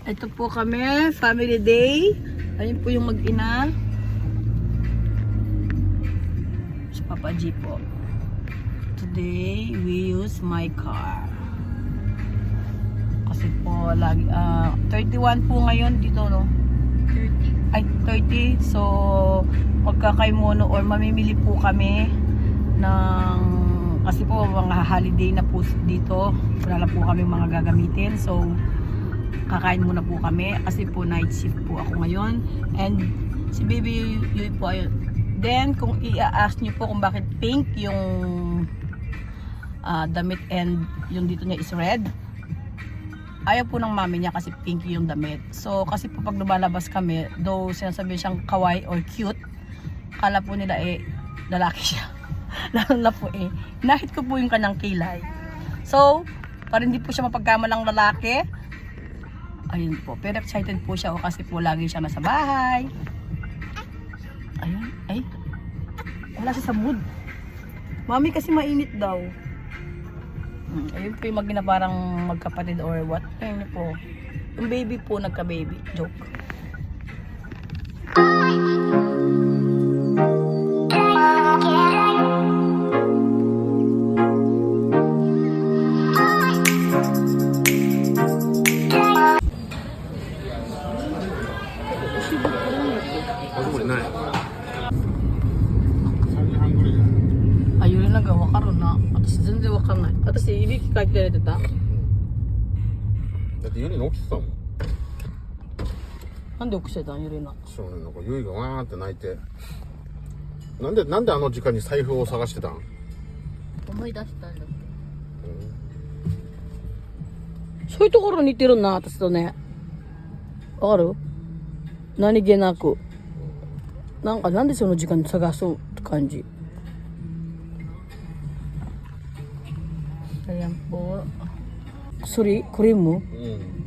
Ito po kami, family day. Ayun po yung mag-ina. Si Papa G po. Today, we use my car. Kasi po, lagi, 31 po ngayon dito, no? 30. Ay, 30. So, magkakaimono or mamimili po kami ng, kasi po, mga holiday na po dito. Wala na po kami mga gagamitin. So, kakain muna po kami kasi po night shift po ako ngayon, and si baby Yui po ayun. Then kung i-ask niyo po kung bakit pink yung damit and yung dito niya is red, ayaw po ng mami niya kasi pink yung damit. So kasi po pag lumalabas kami, though sinasabi siyang kawaii or cute, kala po nila lalaki siya. Lalo na po nahit ko po yung kanyang kilay. So para hindi po siya mapagkamalang lalaki, ayun po, pero excited po siya kasi po lagi siya nasa bahay. Ayun, wala siya sa mood. Mami kasi mainit daw. Ayun po yung parang magkapatid or what. Ayun po, yung baby po nagka-baby. Joke. Ayun na nagawa ka ron na. Atas全然わかんない。私いびきかいてられてた。だってユリナ起きてたもん。なんで起きてたんユリナ。そうね、なんかユリがわーって泣いて。なんであの時間に財布を探してたん？思い出したんだっそういうところ似てるな、私とね。わかる？何気なく。なんでその時間に探そうって感じ。Ayan po. Sorry, cream mo?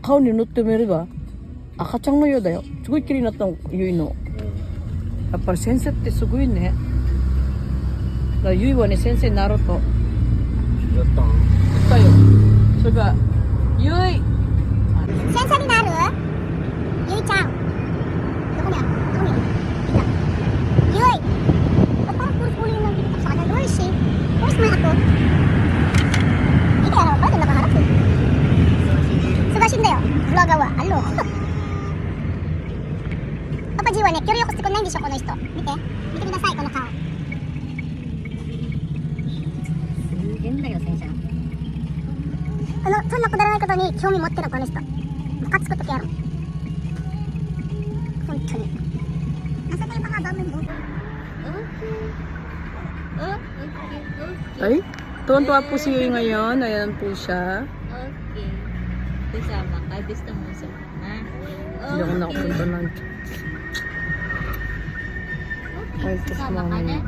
Kao ni nutte mo ba? Akachang no yo da yo. Sugoi kiri natta no Yui no. やっぱり先生ってすごいね。だからYuiはね、先生になろうと。やったん？言ったよ。それがYui。先生になる？ゆいちゃん。どこにある？どこにいる？ゆい。Ba't parang puro-puro yung nandito sa kanya? Where is she? Where's my ako? Hindi ano, parang doon nakaharap eh. Subashinだよ。ブロガーは。あろ。パパGはね、協力してくれないんでしょ、この人。見て。見てください、この顔。け。変だよ、先生。そんなくだらないことに興味持ってるこの人。ムカつくときある。本当に。Nasa kayo mga dami mo? Ay, tuwan-tuwa po si Yui ngayon. Ayan po siya. Okay. Kasama ka. Gusto mo sa na. Hindi ako nakapunta ng... Ay, ito sa Kasama ka na.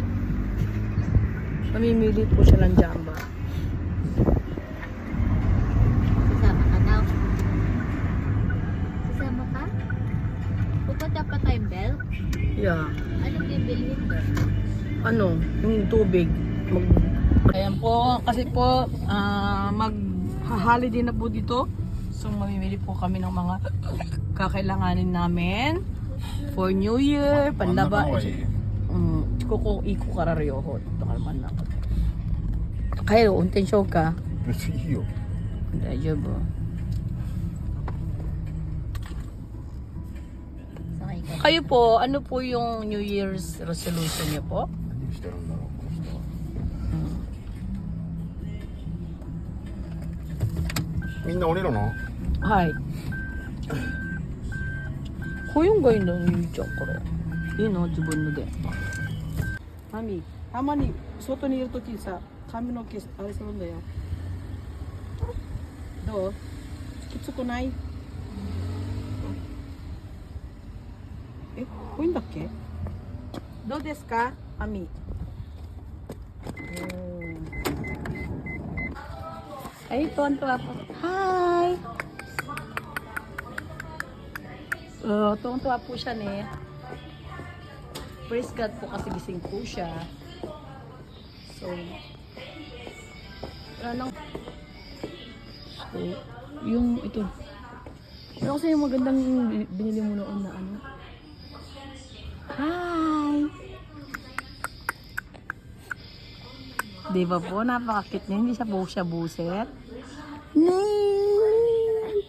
Mamimili po siya ng jamba. Kasama ka daw. Kasama ka? Pupunta pa tayong bell? Yeah. Anong bibilhin doon? Ano, yung tubig. Ayan po, kasi po mag-holiday na po dito. So mamimili po kami ng mga kakailanganin namin for New Year, panlaba. Koko iko kararyoho. Ito ka naman na. Kaya, unten show ka. 別にいいよ。大丈夫。Sakay ka. Kayo po, ano po yung New Year's resolution niyo po? 何してるんだろう、この人は。みんな降りるの？はい。こういうのがいいんだよ、ゆいちゃん、これ。いいの自分ので。マミ、たまに外にいるときさ、髪の毛あれするんだよ。どう？きつくない？こういうんだっけ？どうですか、マミ？Ay, tuwan-tuwa po. Hi! Tuwan-tuwa po siya ne. Praise God po kasi gising po siya. So, wala nang... So, yung ito. Pero kasi yung magandang binili mo noon na ano. Hi! Di ba po? Napaka-cute niya. Hindi siya buset. Nay!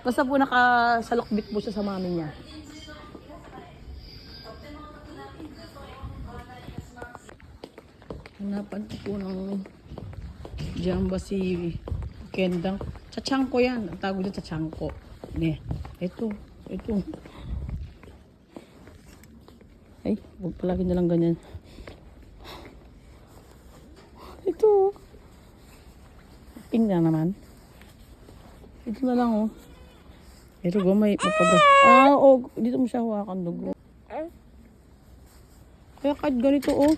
Basta po nakasalukbit po siya sa mami niya. Hanapan ko po ng jamba si Kendang. Chachangko yan. Ang tawag dito chachangko. Ne. Ito. Ay, huwag palagi na lang ganyan. Ito. Pink na naman. Ito na lang, oh. Ito, may mapaga. Dito mo siya hawakan, dugo. Kaya kahit ganito, oh.